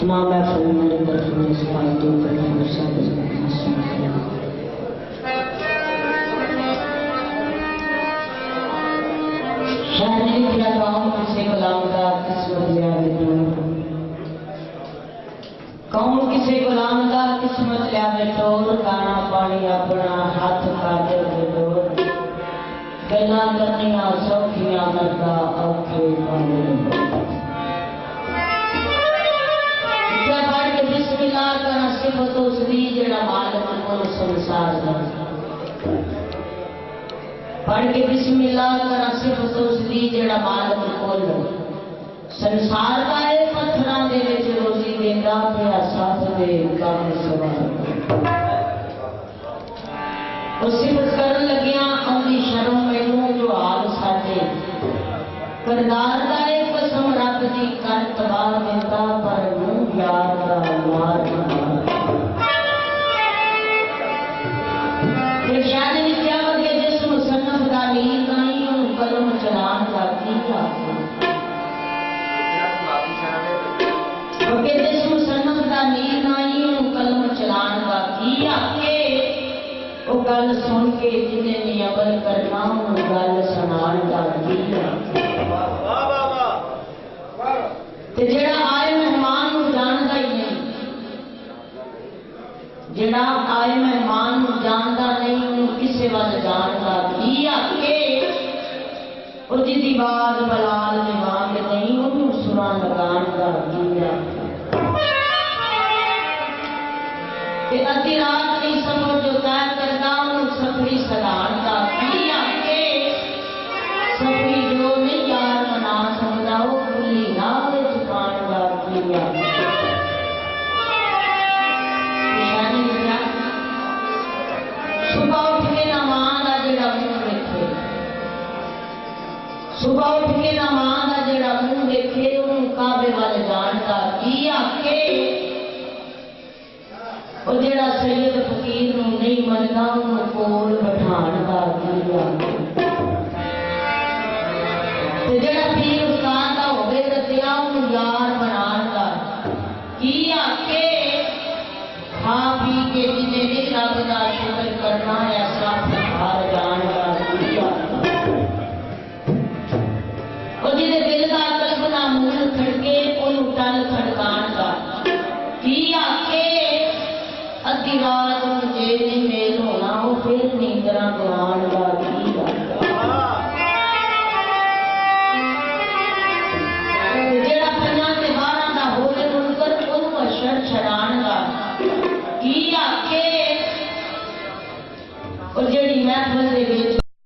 तमाम महफिल मेरे तरफ में सिपाही दो करने वर्षा शायद नहीं किया गाँव किसी गुलाम का किस्मत लिया कौन किसी गुलाम का किस्मत लिया बेटोर दाना पानी अपना हाथ काटे बेटोर गला करनिया सौखियां मरदा औखे पानी बिस्मिल्लाह करना सिफत उसदी जेड़ा मालिक कोल संसार दा पढ़ के बिस्मिल्लाह करना सिफत उसदी जेड़ा मालिक कोल संसार दा है पत्थरां दे विच रोजी देंदा पिया साथ दे काम सवार उस सिफत करन लगियां औंदी शर्म मैनू जो हाल साडे करदार दा है कसम रब दी कर तबाह देता पर मुंह यार दा मार शायद भी क्या वजह जिस मुसन्नफ का नीर नहीं हूं कलम चलान का किया क्योंकि जिस मुसन्नफ का नीर नहीं हूं कलम चलान का किया के वो गल सुन के जिन्हें ने अमल करना हूं गल सुनान का किया ते जेड़ा आए मेहमान नूं जानदा ही नहीं जेड़ा आए मेहमान नूं जानदा नहीं उन्हें किसे वाल जानदा की आके और जिदी बाज बलाल दे वांग नहीं उन्हें सुना लगान दा की ते अद्धी रात नहीं समझ जो तय करदा उन्हें सफरी सलान दा की आके सफरी जो नहीं यार मना सकदा वो खुली नाव चुकान दा की सुबह उठ के ना मां का जेड़ा मुंह देखे सुबह उठ के ना मां का जेड़ा मुंह देखे उन्होंने काबे वाले जानता की आके और जेड़ा सैयद फकीर नूं नहीं मनदा उन्होंने कोल बिठाण दा की आके ते जेड़ा पीर उस्ताद दा होवे रतिया उन्होंने यार बनाण दा की आके खा पी के जिन्हें भी रब का शुक्र करना है ऐसा हार जान का और जिन्हें दिल का कल्पना मूल खड़के उन टल खड़कान का की आके अद्धी रात मुझे नहीं मेल होना वो फिर नींदरा गुआन का की जेड़ा पंजा ते 12 का होवे मुनकर उन अशर छड़ान का की आके और जेड़ी महफिल दे विच